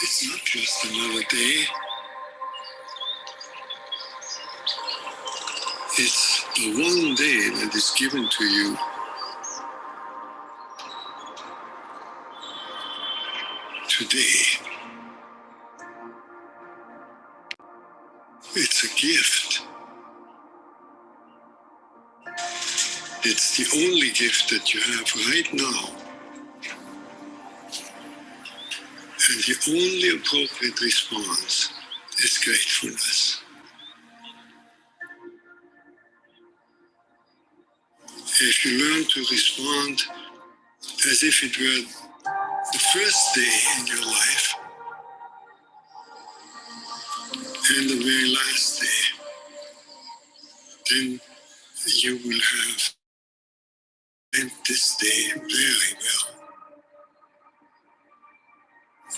It's not just another day. It's the one day that is given to you today. It's a gift. It's the only gift that you have right now. And the only appropriate response is gratefulness. If you learn to respond as if it were the first day in your life and the very last day, then you will have spent this day very well.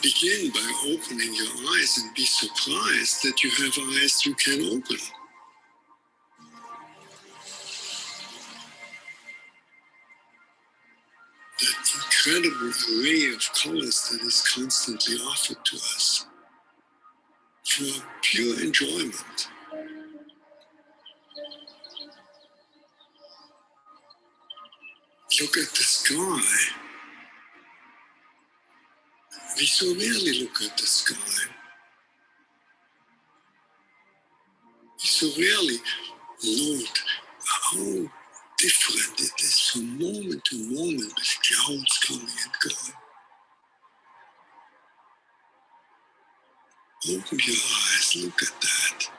Begin by opening your eyes and be surprised that you have eyes you can open. That incredible array of colors that is constantly offered to us for pure enjoyment. Look at the sky. We so rarely look at the sky. We so rarely note how different it is from moment to moment with clouds coming and going. Open your eyes, look at that.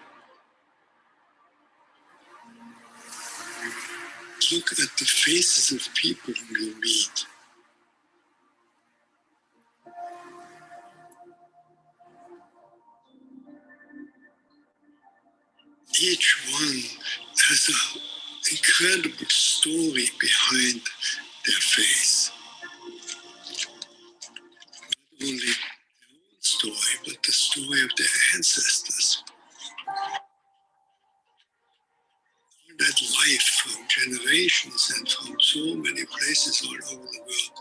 Look at the faces of people whom you meet. Each one has an incredible story behind their face. Not only their own story, but the story of their ancestors. That life from generations and from so many places all over the world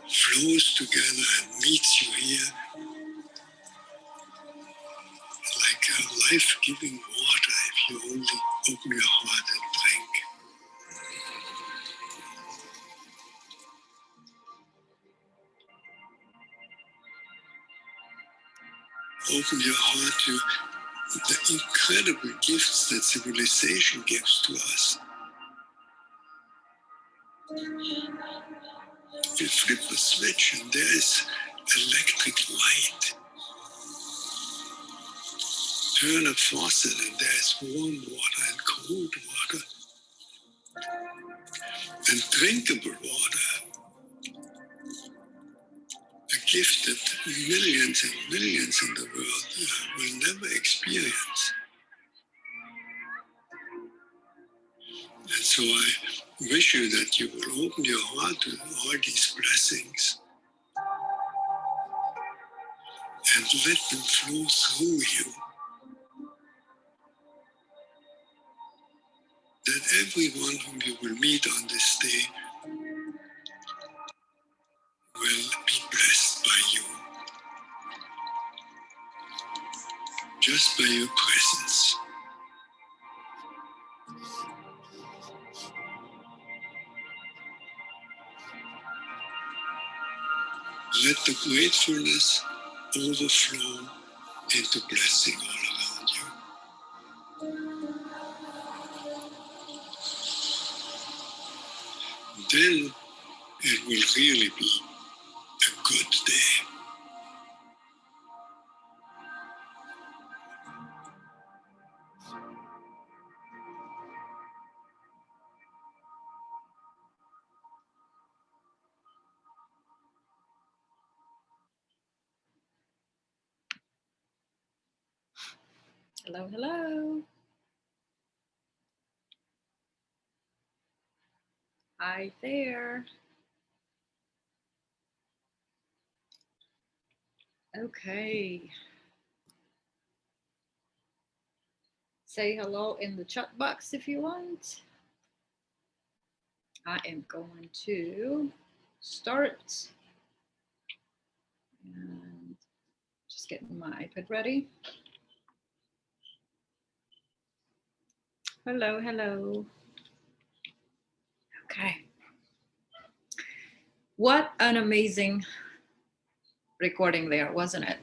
flows together and meets you here like a life-giving water if you only open your heart and drink. Open your heart to the incredible gifts that civilization gives to us. You flip a switch and there is electric light. Turn a faucet and there is warm water and cold water and drinkable water. A gift that millions and millions in the world will never experience. And so I wish you that you will open your heart to all these blessings and let them flow through you. That everyone whom you will meet on this day will be blessed by you. Just by your presence. Let the gratefulness overflow into blessing all around you. Then it will really be a good day. Hello, hello. Hi there. Okay. Say hello in the chat box if you want. I am going to start. And Just getting my iPad ready. Hello, hello. Okay. What an amazing recording there, wasn't it?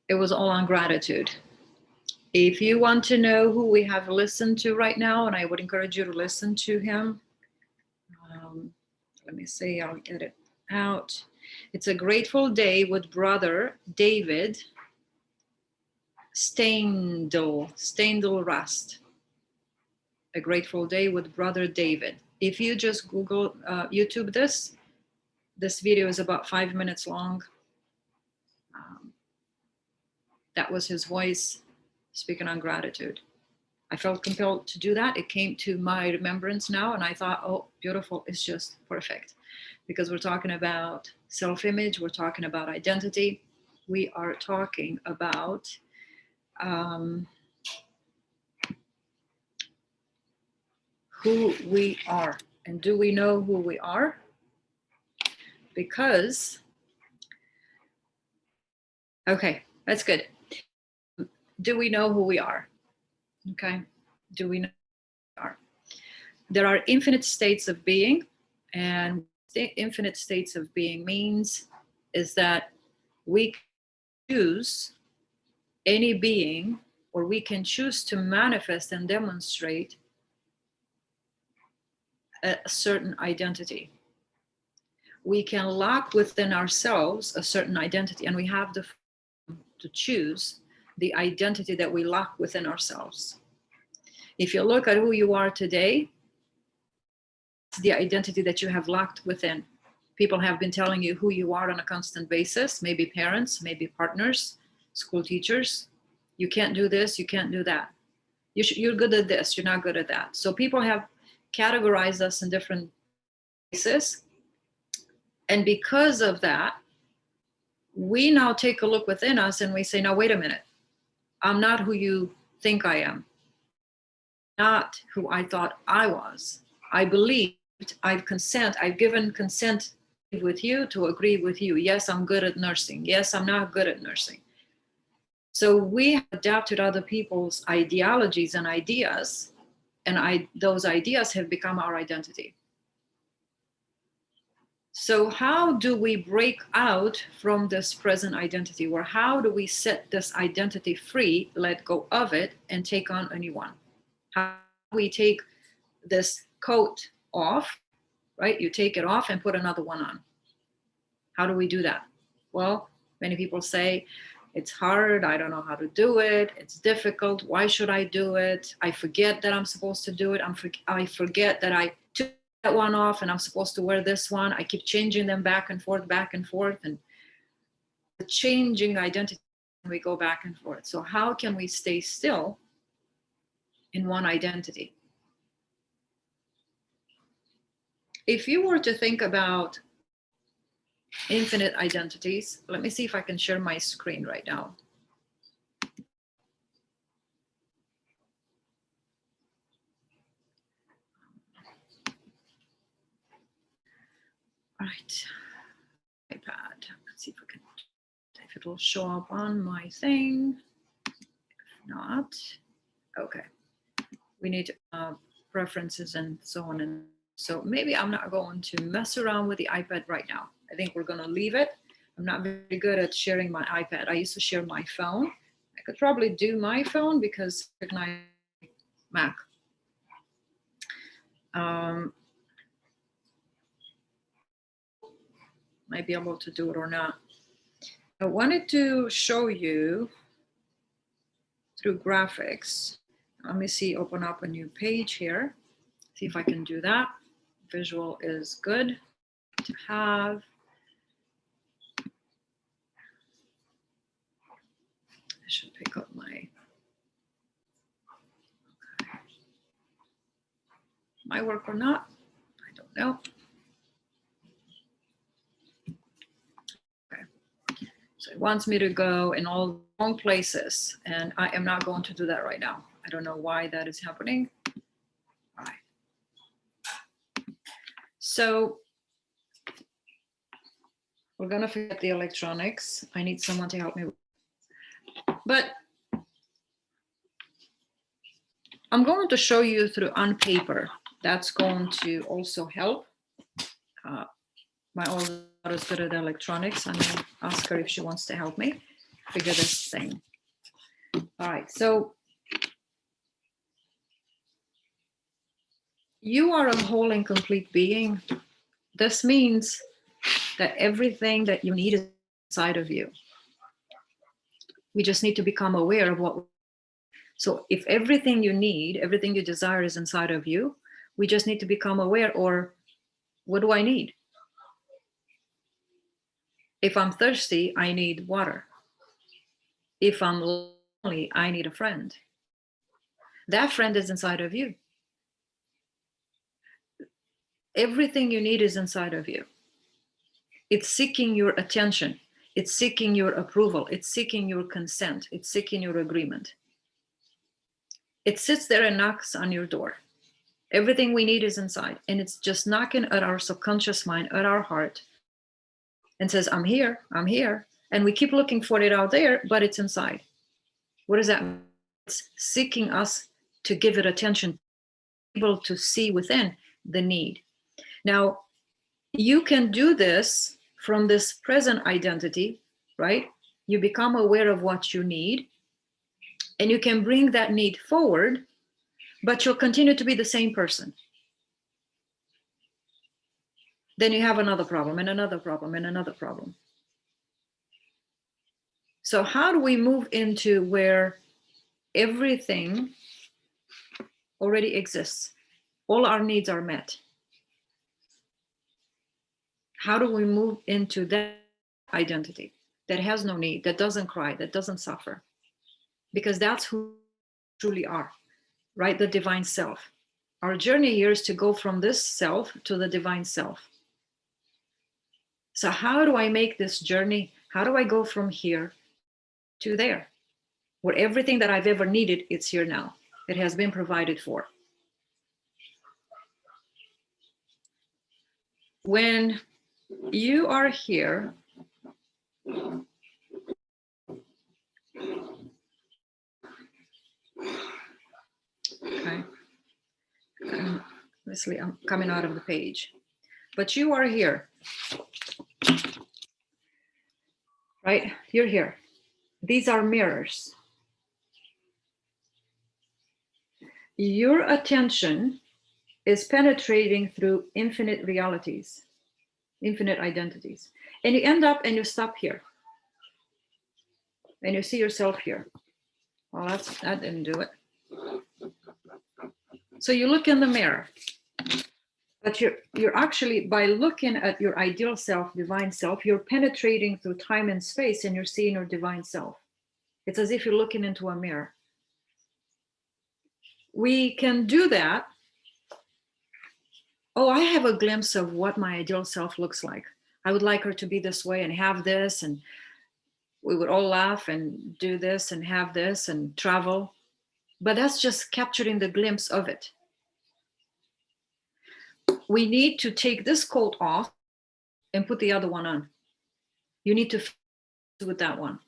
It was all on gratitude. If you want to know who we have listened to right now, and I would encourage you to listen to him. Let me see, I'll get it out. It's a Grateful Day with Brother David Steindl Rast. A Grateful Day with Brother David. If you just Google, YouTube this video is about 5 minutes long. That was his voice speaking on gratitude. I felt compelled to do that. It came to my remembrance now, and I thought, oh, beautiful, it's just perfect. Because we're talking about self-image, we're talking about identity, we are talking about who we are. And do we know who we are? Because, okay, that's good. Do we know who we are? Okay, do we know who we are? There are infinite states of being, and infinite states of being means is that we can choose any being, or we can choose to manifest and demonstrate a certain identity. We can lock within ourselves a certain identity, and we have the freedom to choose the identity that we lock within ourselves. If you look at who you are today, the identity that you have locked within. People have been telling you who you are on a constant basis, maybe parents, maybe partners, school teachers. You can't do this, you can't do that. You're good at this, you're not good at that. So people have categorized us in different places. And because of that, we now take a look within us and we say, now, wait a minute. I'm not who you think I am. Not who I thought I was. I believed, I've given consent with you to agree with you. Yes, I'm good at nursing. Yes, I'm not good at nursing. So we have adapted other people's ideologies and ideas, and those ideas have become our identity. So how do we break out from this present identity, or how do we set this identity free, let go of it, and take on a new one? How do we take this coat off, right? You take it off and put another one on. How do we do that? Well, many people say, it's hard, I don't know how to do it, it's difficult, why should I do it? I forget that I'm supposed to do it, I forget that I took that one off and I'm supposed to wear this one. I keep changing them back and forth, and the changing identity, we go back and forth. So how can we stay still in one identity? If you were to think about infinite identities, let me see if I can share my screen right now. All right, iPad. Let's see if it will show up on my thing. If not, okay. We need preferences and so on. And so maybe I'm not going to mess around with the iPad right now. I think we're going to leave it. I'm not very good at sharing my iPad. I used to share my phone. I could probably do my phone because I recognize Mac. Might be able to do it or not. I wanted to show you through graphics. Let me see, open up a new page here. See if I can do that. Visual is good to have. I should pick up my, okay. Might work or not, I don't know. Okay, so it wants me to go in all the wrong places, and I am not going to do that right now. I don't know why that is happening. All right. So We're gonna forget the electronics. I need someone to help me. But I'm going to show you through on paper. That's going to also help. My older daughter is good at electronics. I'm gonna ask her if she wants to help me figure this thing. All right, so you are a whole and complete being. This means that everything that you need is inside of you. We just need to become aware of what. So if everything you need, everything you desire is inside of you, we just need to become aware, or what do I need? If I'm thirsty, I need water. If I'm lonely, I need a friend. That friend is inside of you. Everything you need is inside of you. It's seeking your attention. It's seeking your approval. It's seeking your consent. It's seeking your agreement. It sits there and knocks on your door. Everything we need is inside. And it's just knocking at our subconscious mind, at our heart, and says, I'm here, I'm here. And we keep looking for it out there, but it's inside. What does that mean? It's seeking us to give it attention, able to see within the need. Now, you can do this from this present identity, right? You become aware of what you need, and you can bring that need forward, but you'll continue to be the same person. Then you have another problem and another problem and another problem. So how do we move into where everything already exists? All our needs are met. How do we move into that identity that has no need, that doesn't cry, that doesn't suffer? Because that's who we truly are, right? The divine self. Our journey here is to go from this self to the divine self. So how do I make this journey? How do I go from here to there? Where everything that I've ever needed, it's here now. It has been provided for. When you are here, okay, obviously I'm coming out of the page, but you are here, right? You're here. These are mirrors. Your attention is penetrating through infinite realities, infinite identities. And you end up and you stop here. And you see yourself here. Well, that didn't do it. So you look in the mirror. But you're actually, by looking at your ideal self, divine self, you're penetrating through time and space and you're seeing your divine self. It's as if you're looking into a mirror. We can do that. Oh, I have a glimpse of what my ideal self looks like. I would like her to be this way and have this, and we would all laugh and do this and have this and travel. But that's just capturing the glimpse of it. We need to take this coat off and put the other one on. You need to fit with that one.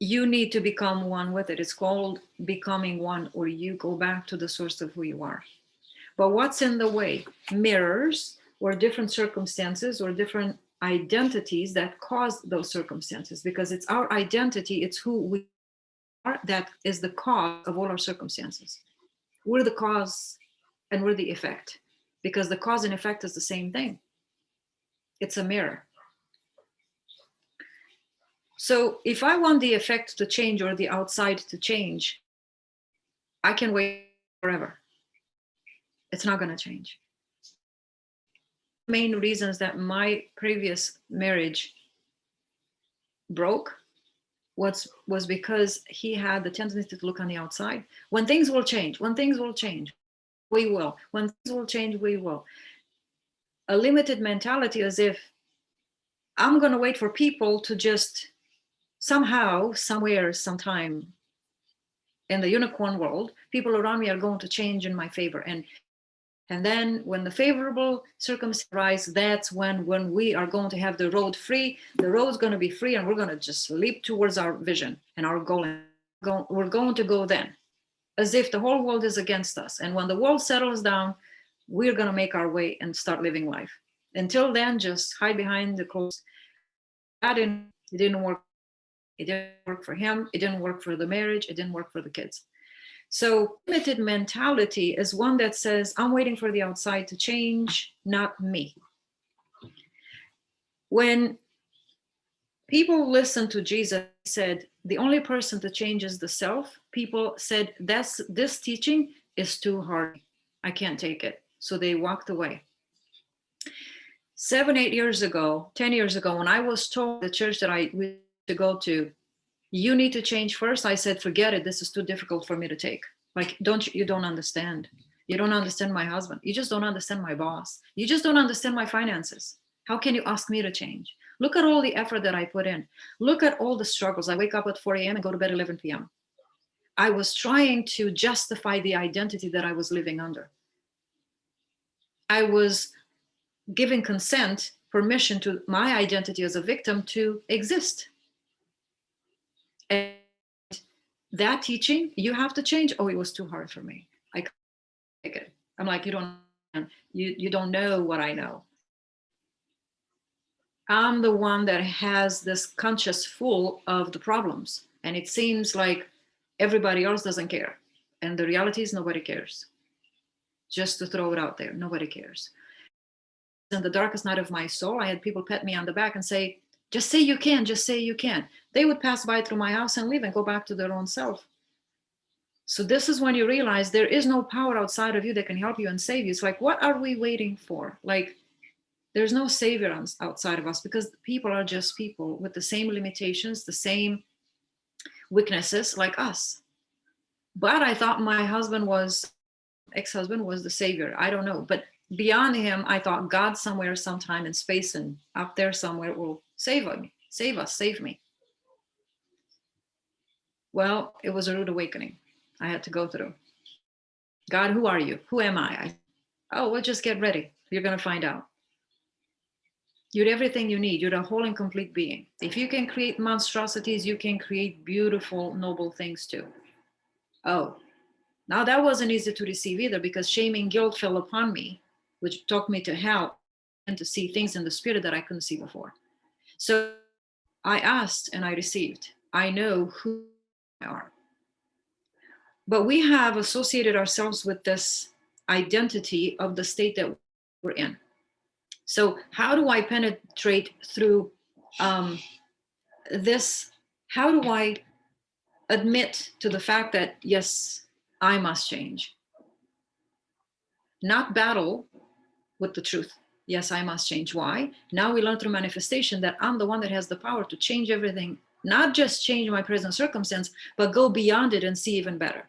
You need to become one with it. It's called becoming one, or you go back to the source of who you are. But what's in the way? Mirrors, or different circumstances, or different identities that cause those circumstances, because it's our identity, it's who we are, that is the cause of all our circumstances. We're the cause and we're the effect, because the cause and effect is the same thing. It's a mirror. So if I want the effect to change or the outside to change, I can wait forever. It's not going to change. Main reasons that my previous marriage broke was because he had the tendency to look on the outside. When things will change, when things will change, we will. When things will change, we will. A limited mentality, as if I'm going to wait for people to just somehow, somewhere, sometime in the unicorn world, people around me are going to change in my favor. And And then when the favorable circumstances arise, that's when we are going to have the road free. The road's going to be free, and we're going to just leap towards our vision and our goal. We're going to go then, as if the whole world is against us. And when the world settles down, we're going to make our way and start living life. Until then, just hide behind the clothes. It didn't work. It didn't work for him. It didn't work for the marriage. It didn't work for the kids. So limited mentality is one that says, I'm waiting for the outside to change, not me. When people listened to Jesus, said, the only person to change is the self. People said, this teaching is too hard. I can't take it. So they walked away. 7, 8 years ago, 10 years ago, when I was told the church that I used to go to, you need to change first, I said, forget it. This is too difficult for me to take. Like, you don't understand. You don't understand my husband. You just don't understand my boss. You just don't understand my finances. How can you ask me to change? Look at all the effort that I put in. Look at all the struggles. I wake up at 4 a.m. and go to bed 11 p.m. I was trying to justify the identity that I was living under. I was giving consent, permission to my identity as a victim to exist. And that teaching, you have to change. Oh, it was too hard for me. I couldn't take it. I'm like, you don't know what I know. I'm the one that has this conscious full of the problems. And it seems like everybody else doesn't care. And the reality is nobody cares. Just to throw it out there, nobody cares. In the darkest night of my soul, I had people pat me on the back and say, just say you can, just say you can. They would pass by through my house and leave and go back to their own self. So this is when you realize there is no power outside of you that can help you and save you. It's like, what are we waiting for? Like, there's no savior outside of us, because people are just people with the same limitations, the same weaknesses like us. But I thought my ex-husband was the savior. I don't know. But beyond him, I thought God somewhere, sometime in space and up there somewhere will save me, save me. Well, it was a rude awakening I had to go through. God, who are you? Who am I? Oh, well, just get ready. You're going to find out. You're everything you need. You're a whole and complete being. If you can create monstrosities, you can create beautiful, noble things too. Oh, now that wasn't easy to receive either, because shame and guilt fell upon me, which took me to hell and to see things in the spirit that I couldn't see before. So I asked and I received. I know who I are. But we have associated ourselves with this identity of the state that we're in. So how do I penetrate through this? How do I admit to the fact that, yes, I must change? Not battle with the truth. Yes, I must change. Why? Now we learn through manifestation that I'm the one that has the power to change everything, not just change my present circumstance, but go beyond it and see even better,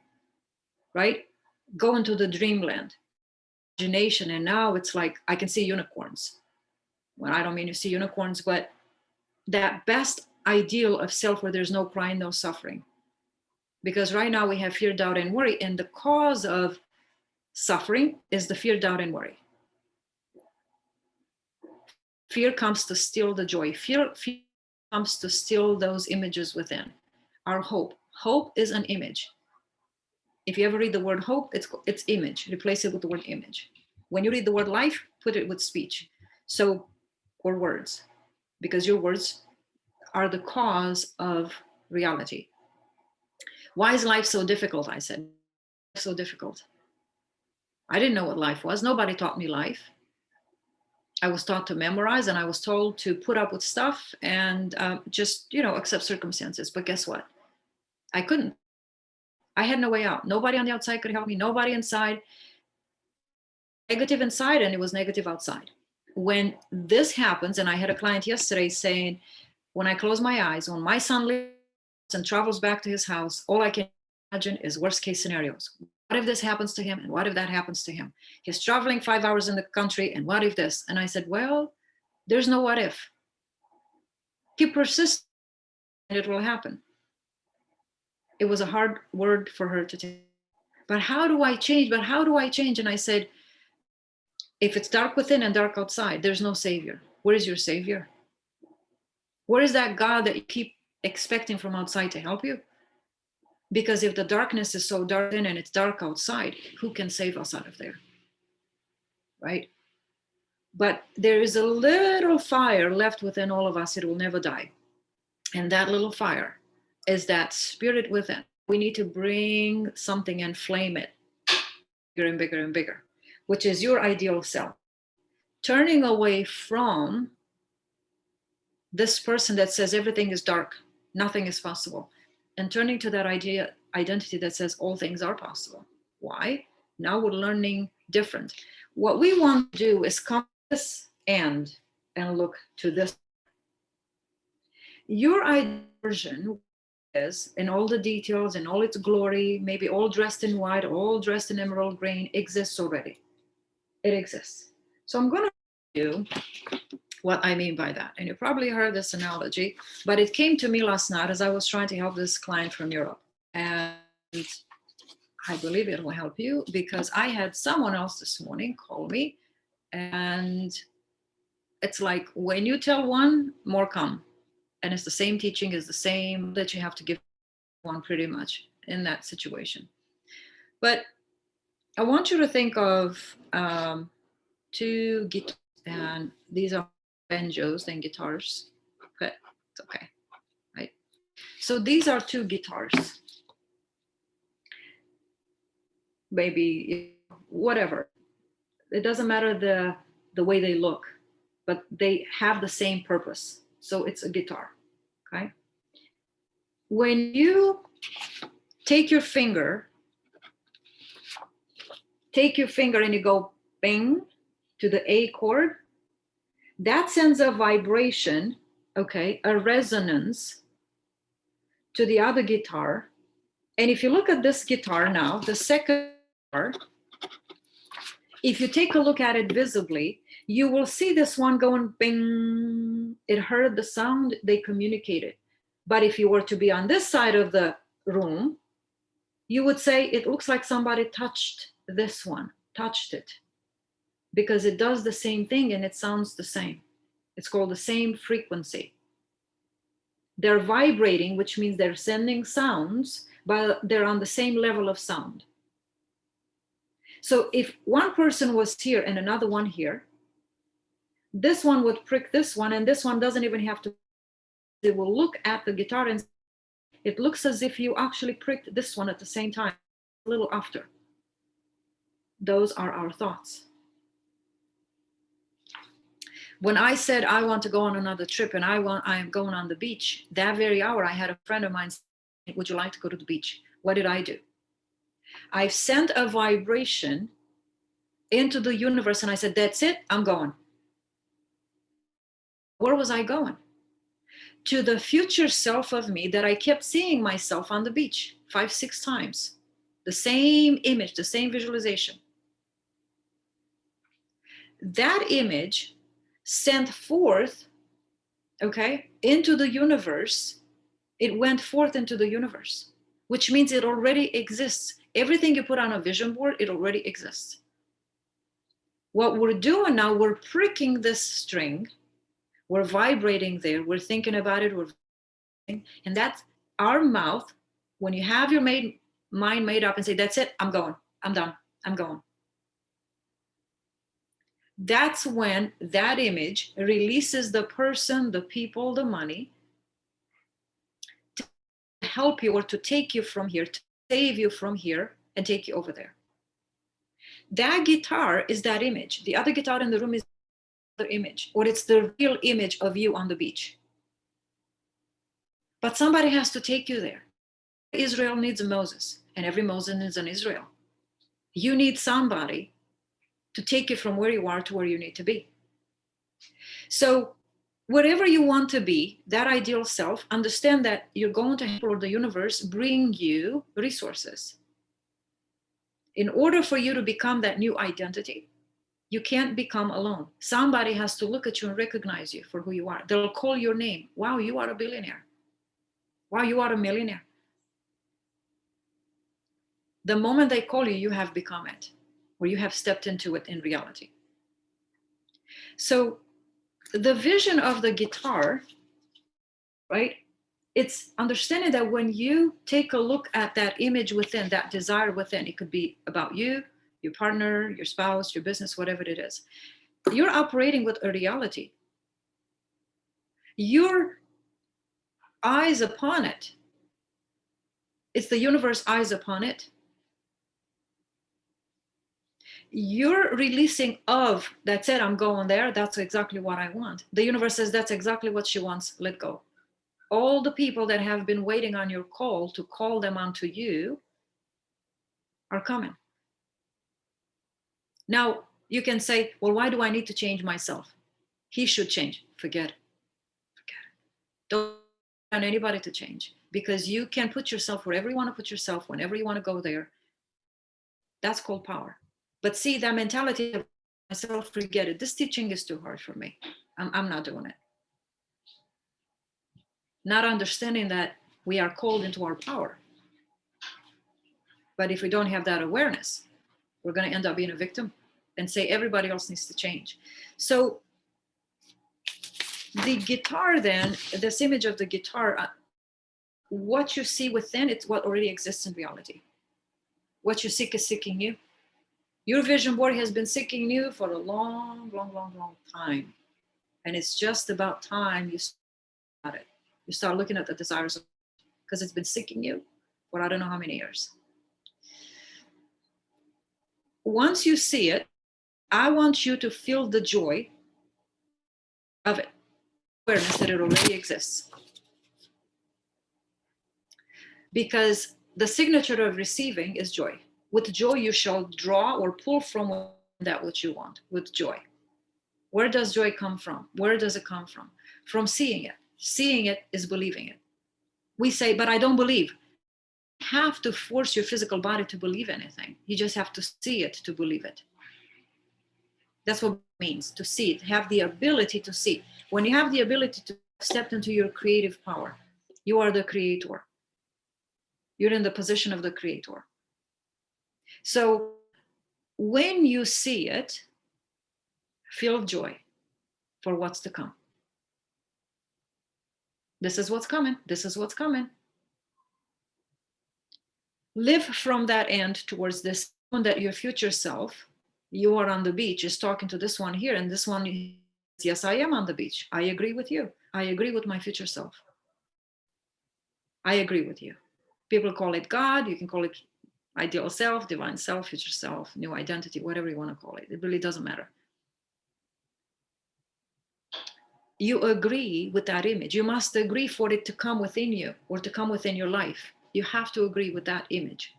right? Go into the dreamland, imagination. And now it's like, I can see unicorns. Well, I don't mean to see unicorns, but that best ideal of self where there's no crying, no suffering. Because right now we have fear, doubt, and worry. And the cause of suffering is the fear, doubt, and worry. Fear comes to steal the joy. Fear comes to steal those images within. Our hope. Hope is an image. If you ever read the word hope, it's image. Replace it with the word image. When you read the word life, put it with speech. So, or words, because your words are the cause of reality. Why is life so difficult? I said, so difficult. I didn't know what life was. Nobody taught me life. I was taught to memorize, and I was told to put up with stuff and just, accept circumstances. But guess what? I couldn't. I had no way out. Nobody on the outside could help me. Nobody inside. Negative inside, and it was negative outside. When this happens, and I had a client yesterday saying, when I close my eyes, when my son leaves and travels back to his house, all I can imagine is worst case scenarios. What if this happens to him? And what if that happens to him? He's traveling 5 hours in the country, and what if this? And I said, well, there's no what if. Keep persisting, and it will happen. It was a hard word for her to take. But how do I change? And I said, If it's dark within and dark outside, there's no savior. Where is your savior? Where is that God that you keep expecting from outside to help you? Because if the darkness is so dark in and it's dark outside, who can save us out of there? Right? But there is a little fire left within all of us. It will never die. And that little fire is that spirit within. We need to bring something and flame it bigger and bigger and bigger, which is your ideal self. Turning away from this person that says everything is dark, nothing is possible, and turning to that identity that says all things are possible. Why? Now we're learning different. What we want to do is come to this end and look to this. Your ideal version is in all the details, in all its glory, maybe all dressed in white, all dressed in emerald green, exists already. It exists. So I'm going to show you what I mean by that. And you probably heard this analogy, but it came to me last night as I was trying to help this client from Europe. And I believe it will help you because I had someone else this morning call me, and it's like when you tell one, more come. And it's the same teaching, is the same that you have to give one pretty much in that situation. But I want you to think of two guitars, and these are banjos and guitars, but it's okay, right? So these are two guitars, maybe whatever. It doesn't matter the way they look, but they have the same purpose. So it's a guitar, okay? When you take your finger and you go bing to the A chord, that sends a vibration, okay, a resonance to the other guitar. And if you look at this guitar now, the second guitar, if you take a look at it visibly, you will see this one going bing. It heard the sound, they communicated. But if you were to be on this side of the room, you would say it looks like somebody touched this one, touched it, because it does the same thing and it sounds the same. It's called the same frequency. They're vibrating, which means they're sending sounds, but they're on the same level of sound. So if one person was here and another one here, this one would prick this one, and this one doesn't even have to. They will look at the guitar and it looks as if you actually pricked this one at the same time, a little after. Those are our thoughts. When I said I want to go on another trip and I am going on the beach, that very hour I had a friend of mine say, would you like to go to the beach? What did I do? I sent a vibration into the universe and I said, that's it, I'm going. Where was I going? To the future self of me that I kept seeing myself on the beach 5-6 times. The same image, the same visualization. That image sent forth, okay, into the universe. It went forth into the universe, which means it already exists. Everything you put on a vision board, it already exists. What we're doing now, we're pricking this string, we're vibrating there, we're thinking about it, and that's our mouth. When you have your mind made up and say, that's it, I'm going, I'm done, I'm going. That's when that image releases the person, the people, the money to help you or to take you from here, to save you from here and take you over there. That guitar is that image. The other guitar in the room is the image, or it's the real image of you on the beach. But somebody has to take you there. Israel needs a Moses, and every Moses needs an Israel. You need somebody to take you from where you are to where you need to be. So wherever you want to be, that ideal self, understand that you're going to help the universe bring you resources. In order for you to become that new identity, you can't become alone. Somebody has to look at you and recognize you for who you are. They'll call your name. Wow, you are a billionaire. Wow, you are a millionaire. The moment they call you, you have become it, or you have stepped into it in reality. So the vision of the guitar, right? It's understanding that when you take a look at that image within, that desire within, it could be about you, your partner, your spouse, your business, whatever it is, you're operating with a reality. Your eyes upon it, it's the universe eyes upon it. You're releasing of, that's it, I'm going there, that's exactly what I want. The universe says that's exactly what she wants, let go. All the people that have been waiting on your call to call them onto you are coming. Now, you can say, well, why do I need to change myself? He should change. Forget it. Forget it. Don't want anybody to change, because you can put yourself wherever you want to put yourself, whenever you want to go there. That's called power. But see, that mentality of myself, forget it. This teaching is too hard for me. I'm not doing it. Not understanding that we are called into our power. But if we don't have that awareness, we're going to end up being a victim and say everybody else needs to change. So the guitar, then, this image of the guitar, what you see within, it's what already exists in reality. What you seek is seeking you. Your vision board has been seeking you for a long, long, long, long time. And it's just about time you start it. You start looking at the desires, because it's been seeking you for I don't know how many years. Once you see it, I want you to feel the joy of it, awareness that it already exists. Because the signature of receiving is joy. With joy, you shall draw or pull from that which you want, with joy. Where does joy come from? Where does it come from? From seeing it. Seeing it is believing it. We say, but I don't believe. You have to force your physical body to believe anything. You just have to see it to believe it. That's what it means, to see it, have the ability to see. When you have the ability to step into your creative power, you are the creator. You're in the position of the creator. So when you see it, feel joy for what's to come. This is what's coming. This is what's coming. Live from that end towards this one, that your future self, you are on the beach, is talking to this one here, and this one, yes, I am on the beach. I agree with you. I agree with my future self. I agree with you. People call it God. You can call it ideal self, divine self, future self, new identity, whatever you want to call it. It really doesn't matter. You agree with that image. You must agree for it to come within you or to come within your life. You have to agree with that image.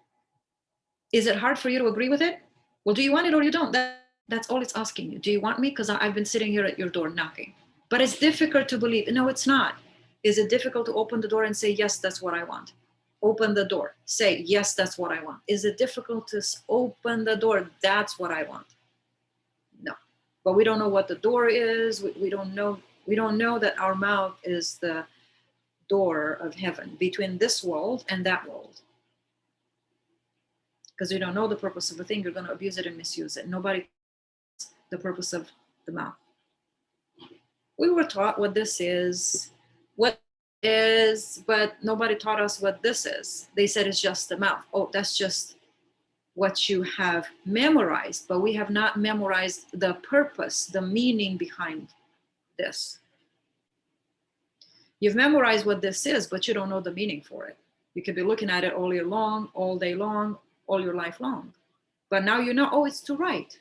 Is it hard for you to agree with it? Well, do you want it or you don't? That's all it's asking you. Do you want me? Because I've been sitting here at your door knocking. But it's difficult to believe. No, it's not. Is it difficult to open the door and say, yes, that's what I want? Open the door. Say, yes, that's what I want. Is it difficult to open the door? That's what I want. No. But we don't know what the door is. We don't know. We don't know that our mouth is the door of heaven between this world and that world. Because you don't know the purpose of a thing, you're going to abuse it and misuse it. Nobody knows the purpose of the mouth. We were taught what this is, but nobody taught us what this is. They said it's just the mouth. Oh, that's just what you have memorized, but we have not memorized the purpose, the meaning behind this. You've memorized what this is, but you don't know the meaning for it. You could be looking at it all year long, all day long, all your life long. But now you know, oh, it's to write.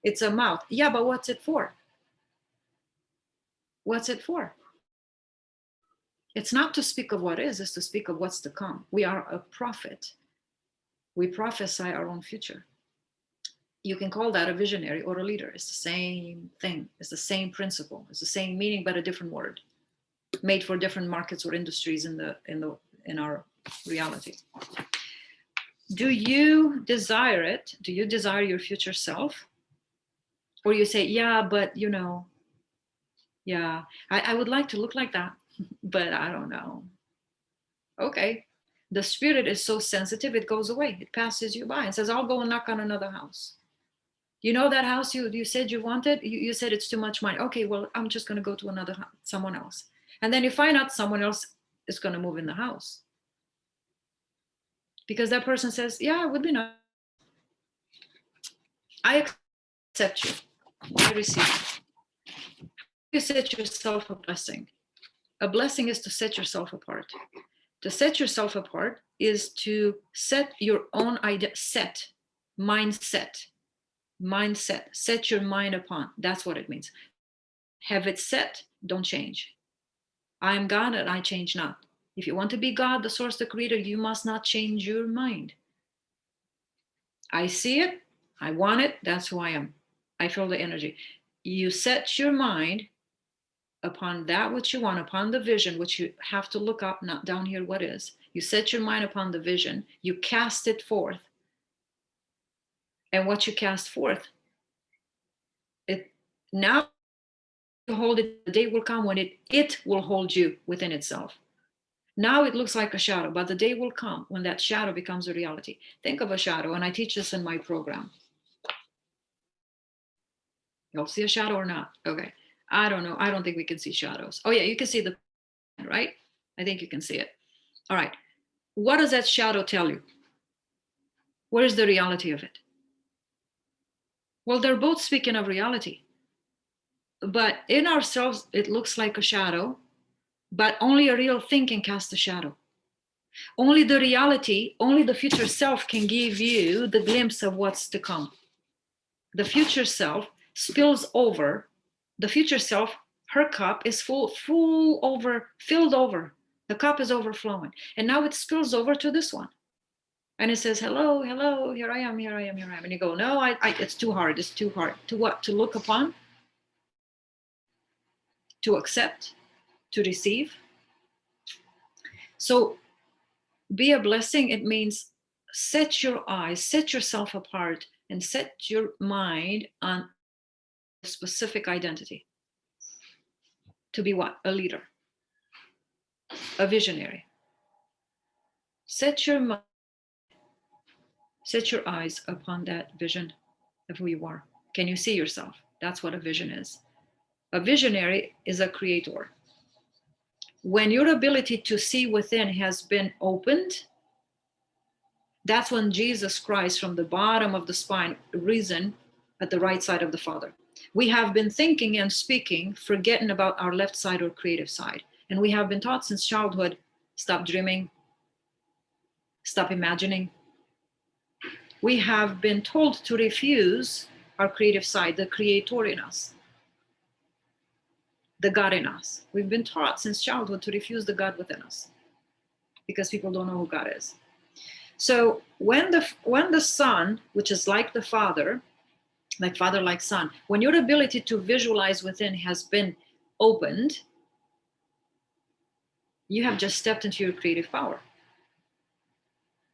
It's a mouth. Yeah, but what's it for? What's it for? It's not to speak of what is, it's to speak of what's to come. We are a prophet. We prophesy our own future. You can call that a visionary or a leader. It's the same thing. It's the same principle. It's the same meaning, but a different word, made for different markets or industries in our reality. Do you desire it? Do you desire your future self? Or you say, yeah, but yeah, I would like to look like that, but I don't know. Okay. The spirit is so sensitive, it goes away. It passes you by and says, I'll go and knock on another house. You know that house you said you wanted? You said it's too much money. Okay, well, I'm just going to go to someone else. And then you find out someone else is going to move in the house. Because that person says, yeah, it would be nice. I accept you. I receive you. You set yourself a blessing. A blessing is to set yourself apart. To set yourself apart is to set your own mindset, set your mind upon. That's what it means. Have it set, don't change. I am God and I change not. If you want to be God, the source, the creator, you must not change your mind. I see it, I want it, that's who I am. I feel the energy. You set your mind upon that which you want, upon the vision, which you have to look up, not down here, what is. You set your mind upon the vision, you cast it forth. And what you cast forth, it now you hold it, the day will come when it will hold you within itself. Now it looks like a shadow, but the day will come when that shadow becomes a reality. Think of a shadow, and I teach this in my program. You'll see a shadow or not? Okay. I don't know. I don't think we can see shadows. Oh, yeah, you can see the, right? I think you can see it. All right. What does that shadow tell you? Where's the reality of it? Well, they're both speaking of reality. But in ourselves, it looks like a shadow, but only a real thing can cast a shadow. Only the reality, only the future self can give you the glimpse of what's to come. The future self spills over. The future self, her cup is filled over. The cup is overflowing. And now it spills over to this one. And it says, hello, hello, here I am, here I am, here I am. And you go, no, it's too hard. It's too hard. To what? To look upon, to accept, to receive. So be a blessing. It means set your eyes, set yourself apart, and set your mind on a specific identity. To be what? A leader, a visionary. Set your eyes upon that vision of who you are. Can you see yourself? That's what a vision is. A visionary is a creator. When your ability to see within has been opened, that's when Jesus Christ from the bottom of the spine risen at the right side of the Father. We have been thinking and speaking, forgetting about our left side or creative side. And we have been taught since childhood, stop dreaming, stop imagining. We have been told to refuse our creative side, the creator in us, the God in us. We've been taught since childhood to refuse the God within us because people don't know who God is. So when the Son, which is like the Father, like Son, when your ability to visualize within has been opened, you have just stepped into your creative power.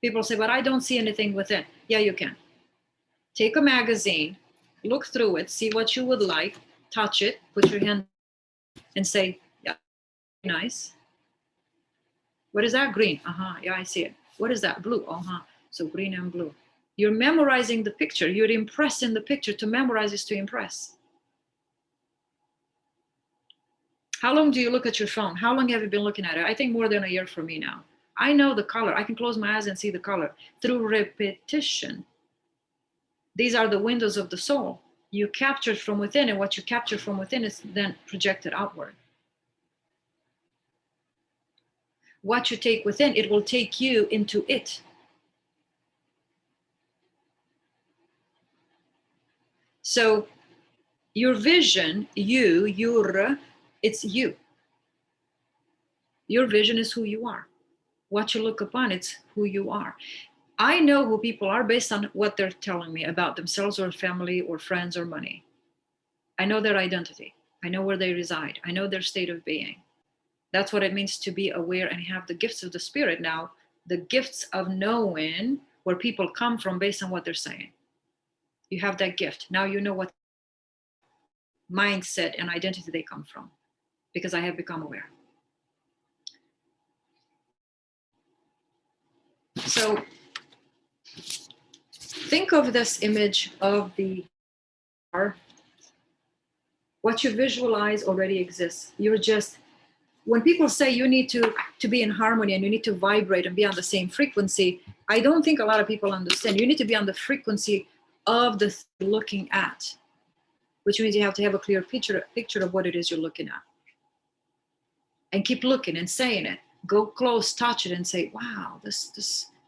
People say, but I don't see anything within. Yeah, you can. Take a magazine, look through it, see what you would like, touch it, put your hand and say, yeah, nice. What is that? Green. Yeah, I see it. What is that? Blue. So green and blue. You're memorizing the picture. You're impressing the picture. To memorize is to impress. How long do you look at your phone? How long have you been looking at it? I think more than a year for me now. I know the color. I can close my eyes and see the color through repetition. These are the windows of the soul. You capture from within, and what you capture from within is then projected outward. What you take within, it will take you into it. So your vision, it's you. Your vision is who you are. What you look upon, it's who you are. I know who people are based on what they're telling me about themselves or family or friends or money. I know their identity. I know where they reside. I know their state of being. That's what it means to be aware and have the gifts of the Spirit now, the gifts of knowing where people come from based on what they're saying. You have that gift. Now you know what mindset and identity they come from because I have become aware. So think of this image of the are, what you visualize already exists. You're just, when people say you need to be in harmony and you need to vibrate and be on the same frequency, I don't think a lot of people understand. You need to be on the frequency of the looking at, which means you have to have a clear picture of what it is you're looking at. And keep looking and saying it. Go close, touch it, and say, wow, this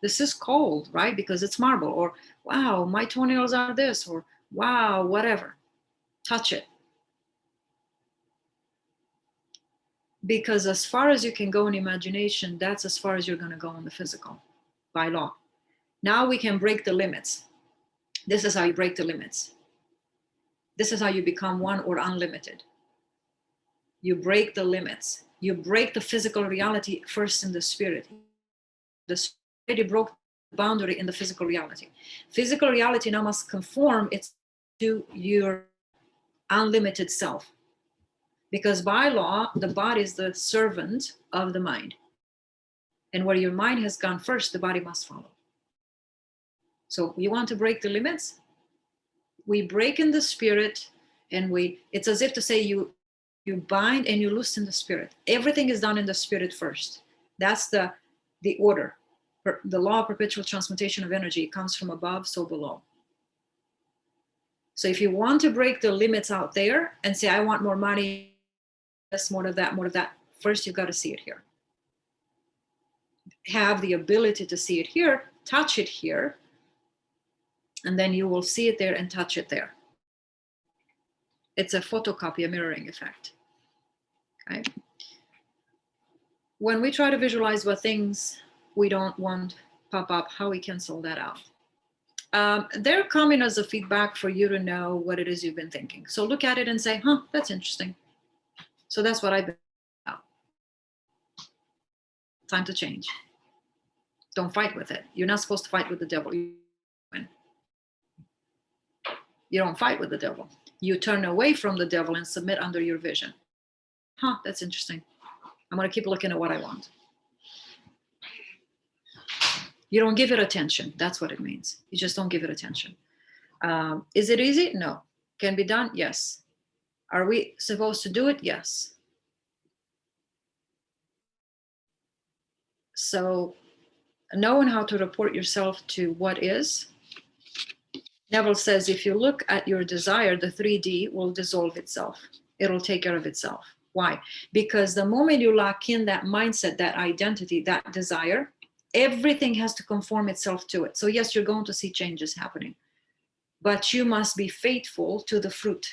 is cold, right? Because it's marble. Or wow, my toenails are this, or wow, whatever. Touch it. Because as far as you can go in imagination, that's as far as you're going to go in the physical, by law. Now we can break the limits. This is how you break the limits. This is how you become one or unlimited. You break the limits. You break the physical reality first in the spirit. The spirit broke the boundary in the physical reality. Physical reality now must conform it to your unlimited self. Because by law, the body is the servant of the mind. And where your mind has gone first, the body must follow. So you want to break the limits? We break in the spirit, and it's as if to say you bind and you loosen the spirit. Everything is done in the spirit first. That's the order. The law of perpetual transmutation of energy comes from above, so below. So if you want to break the limits out there and say, I want more money, this, more of that, first you've got to see it here. Have the ability to see it here, touch it here, and then you will see it there and touch it there. It's a photocopy, a mirroring effect. Okay. When we try to visualize what things we don't want pop up, how we cancel that out. They're coming as a feedback for you to know what it is you've been thinking. So look at it and say, that's interesting. So that's what I've been about. Time to change. Don't fight with it. You're not supposed to fight with the devil. You don't fight with the devil. You turn away from the devil and submit under your vision. That's interesting. I'm going to keep looking at what I want. You don't give it attention. That's what it means. You just don't give it attention. Is it easy? No. Can be done? Yes. Are we supposed to do it? Yes. So knowing how to report yourself to what is, Neville says, if you look at your desire, the 3D will dissolve itself. It'll take care of itself. Why? Because the moment you lock in that mindset, that identity, that desire, everything has to conform itself to it. So yes, you're going to see changes happening, but you must be faithful to the fruit,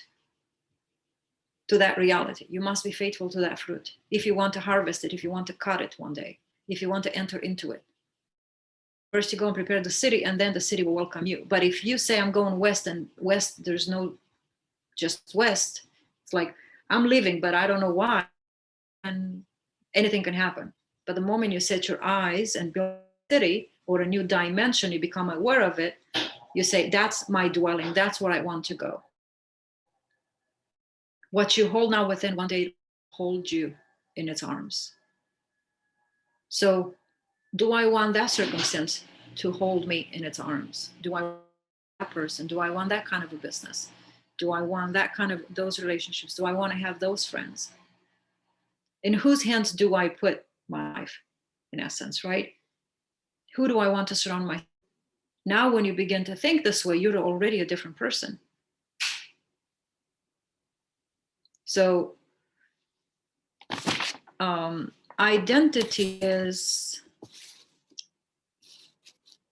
to that reality. You must be faithful to that fruit. If you want to harvest it, if you want to cut it one day, if you want to enter into it. First you go and prepare the city, and then the city will welcome you. But if you say, I'm going west, and west, there's no just west, it's like, I'm leaving, but I don't know why. And anything can happen. But the moment you set your eyes and build a city or a new dimension, you become aware of it, you say, that's my dwelling, that's where I want to go. What you hold now within, one day hold you in its arms. So do I want that circumstance to hold me in its arms? Do I want that person? Do I want that kind of a business? Do I want that kind of, those relationships? Do I want to have those friends? In whose hands do I put my life, in essence, right? Who do I want to surround myself? Now, when you begin to think this way, you're already a different person. So identity is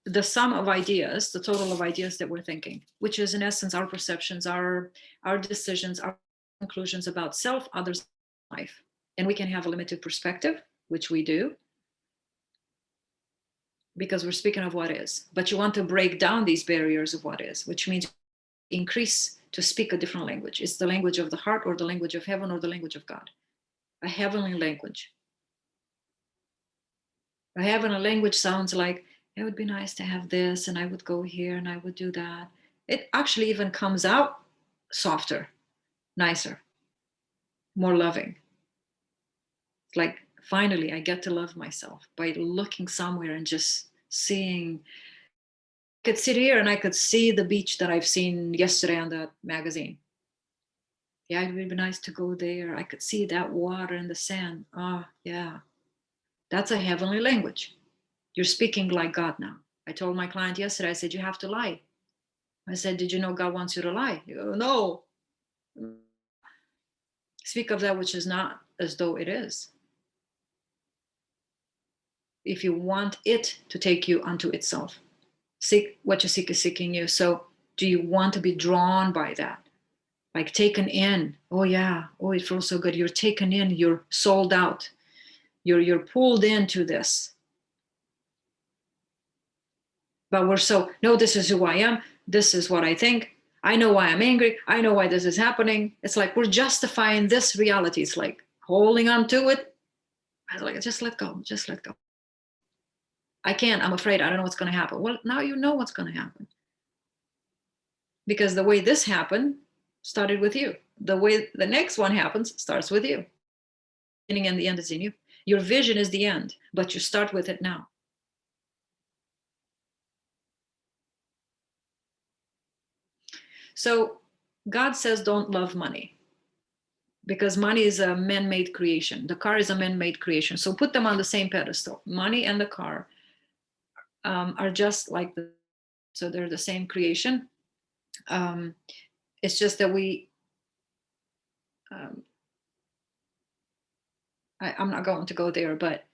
the sum of ideas, the total of ideas that we're thinking, which is in essence our perceptions, our decisions, our conclusions about self, others, life. And we can have a limited perspective, which we do, because we're speaking of what is. But you want to break down these barriers of what is, which means increase to speak a different language. It's the language of the heart, or the language of heaven, or the language of God. A heavenly language. A heavenly language sounds like, it would be nice to have this, and I would go here, and I would do that. It actually even comes out softer, nicer, more loving. It's like, finally, I get to love myself by looking somewhere and just seeing could sit here and I could see the beach that I've seen yesterday on the magazine. Yeah, it would be nice to go there. I could see that water and the sand. Ah, yeah. That's a heavenly language. You're speaking like God now. I told my client yesterday, I said, you have to lie. I said, did you know God wants you to lie? You go, no. Speak of that which is not as though it is. If you want it to take you unto itself, seek what you seek is seeking you. So do you want to be drawn by that? Like taken in? Oh yeah, oh, it feels so good. You're taken in, you're sold out. You're pulled into this. But we're so, no, this is who I am. This is what I think. I know why I'm angry. I know why this is happening. It's like we're justifying this reality. It's like holding on to it. I was like, just let go, just let go. I can't, I'm afraid, I don't know what's going to happen. Well, now you know what's going to happen. Because the way this happened started with you. The way the next one happens starts with you. The beginning and the end is in you. Your vision is the end, but you start with it now. So God says, don't love money, because money is a man-made creation. The car is a man-made creation. So put them on the same pedestal. Money and the car are just like so they're the same creation. It's just that I'm not going to go there, but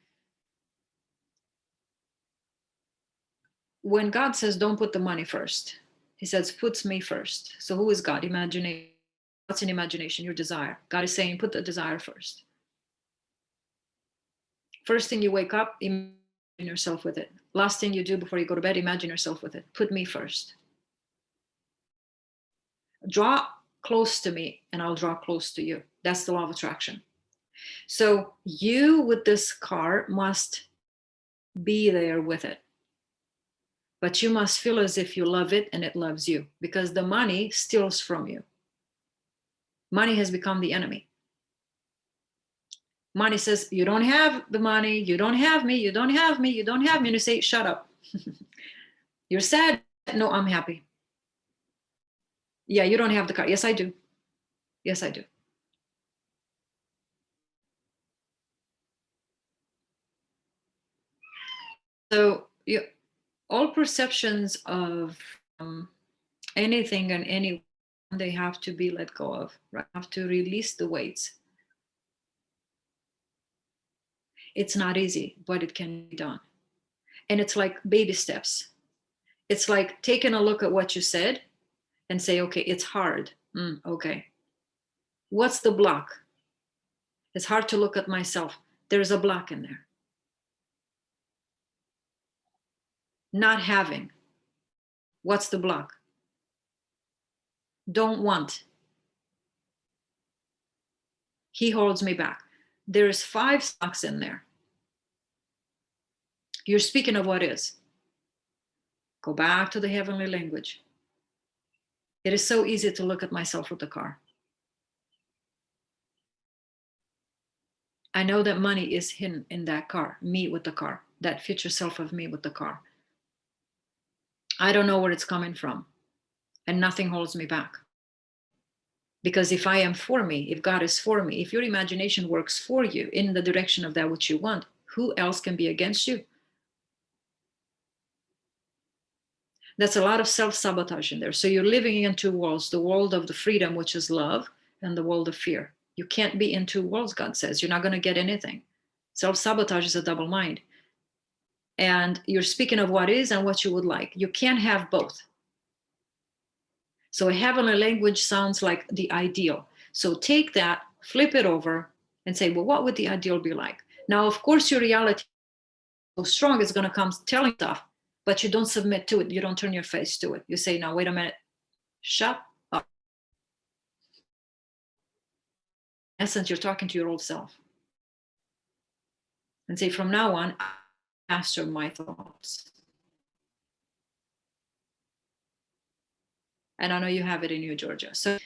when God says, don't put the money first, he says, puts me first. So who is God? Imagination. What's in imagination? Your desire. God is saying, put the desire first. First thing you wake up, imagine yourself with it. Last thing you do before you go to bed, imagine yourself with it. Put me first. Draw close to me and I'll draw close to you. That's the law of attraction. So you with this car must be there with it. But you must feel as if you love it and it loves you, because the money steals from you. Money has become the enemy. Money says, you don't have the money, you don't have me, you don't have me, you don't have me. And you say, shut up. You're sad. No, I'm happy. Yeah, you don't have the car. Yes, I do. Yes, I do. So all perceptions of anything and anyone, they have to be let go of, right? Have to release the weights. It's not easy, but it can be done. And it's like baby steps. It's like taking a look at what you said and say, okay, it's hard. Okay. What's the block? It's hard to look at myself. There's a block in there. Not having. What's the block? Don't want. He holds me back. There's 5 stocks in there. You're speaking of what is. Go back to the heavenly language. It is so easy to look at myself with the car. I know that money is hidden in that car, me with the car, that future self of me with the car. I don't know where it's coming from, and nothing holds me back. Because if I am for me, if God is for me, if your imagination works for you in the direction of that which you want, who else can be against you? That's a lot of self-sabotage in there. So you're living in 2 worlds, the world of the freedom, which is love, and the world of fear. You can't be in 2 worlds, God says. You're not going to get anything. Self-sabotage is a double mind. And you're speaking of what is and what you would like. You can't have both. So a heavenly language sounds like the ideal. So take that, flip it over, and say, well, what would the ideal be like? Now, of course, your reality is so strong, it's going to come telling stuff, but you don't submit to it. You don't turn your face to it. You say, now, wait a minute, shut up. In essence, you're talking to your old self. And say, from now on, I master my thoughts. And I know you have it in you, Georgia. So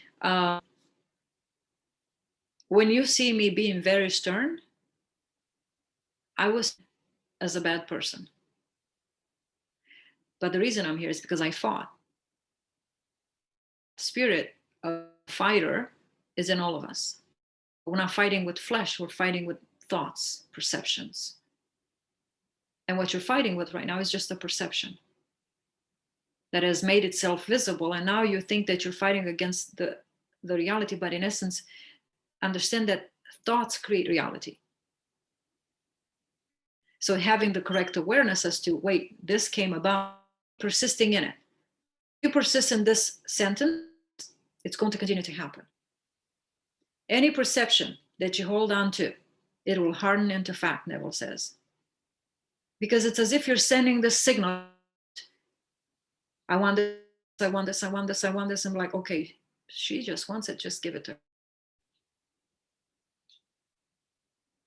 when you see me being very stern, I was as a bad person. But the reason I'm here is because I fought. Spirit of fighter is in all of us. We're not fighting with flesh, we're fighting with thoughts, perceptions. And what you're fighting with right now is just a perception that has made itself visible. And now you think that you're fighting against the reality, but in essence, understand that thoughts create reality. So having the correct awareness as to, wait, this came about, persisting in it. If you persist in this sentence, it's going to continue to happen. Any perception that you hold on to, it will harden into fact, Neville says. Because it's as if you're sending the signal, I want this, I want this, I want this, I want this. I'm like, okay, she just wants it, just give it to her.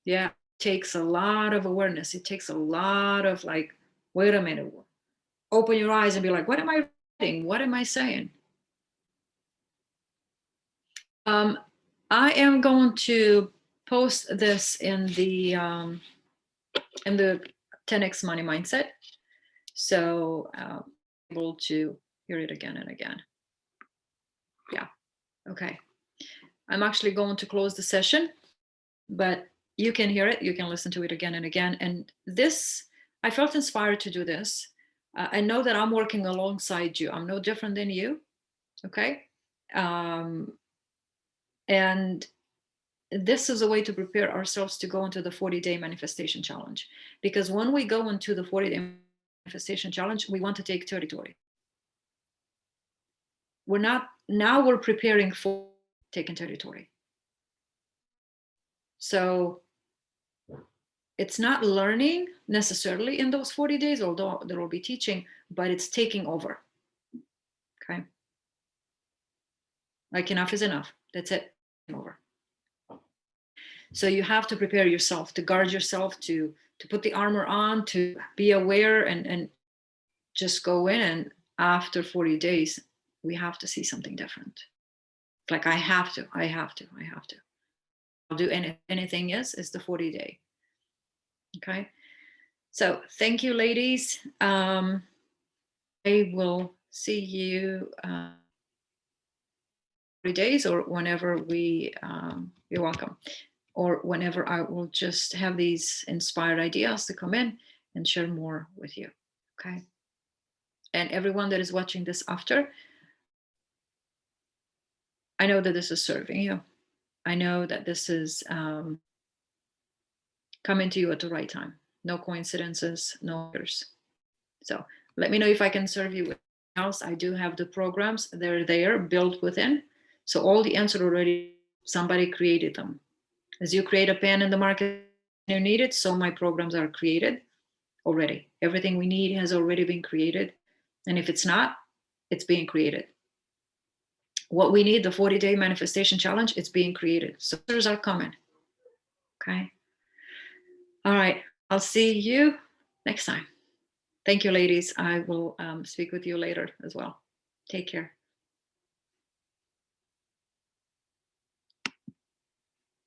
Yeah, it takes a lot of awareness. It takes a lot of like, wait a minute, open your eyes and be like, what am I writing? What am I saying? I am going to post this in the 10x Money Mindset. So able to hear it again and again. Yeah, okay. I'm actually going to close the session, but you can hear it. You can listen to it again and again. And this, I felt inspired to do this. I know that I'm working alongside you. I'm no different than you, okay? And this is a way to prepare ourselves to go into the 40-day manifestation challenge. Because when we go into the 40-day manifestation challenge, we want to take territory. Now we're preparing for taking territory. So it's not learning necessarily in those 40 days, although there will be teaching, but it's taking over. Okay. Like enough is enough. That's it. Over. So you have to prepare yourself, to guard yourself, to put the armor on, to be aware and just go in. And after 40 days, we have to see something different. Like I have to. I'll do anything is the 40-day. Okay. So thank you, ladies. I will see you 40 days or whenever you're welcome. Or whenever I will just have these inspired ideas to come in and share more with you. Okay. And everyone that is watching this after, I know that this is serving you. I know that this is coming to you at the right time. No coincidences, no others. So let me know if I can serve you with anything else. I do have the programs. They're there, built within. So all the answers already, somebody created them. As you create a pen in the market, you need it. So my programs are created already. Everything we need has already been created. And if it's not, it's being created. What we need, the 40-day manifestation challenge, it's being created. So answers are coming. Okay. All right. I'll see you next time. Thank you, ladies. I will speak with you later as well. Take care.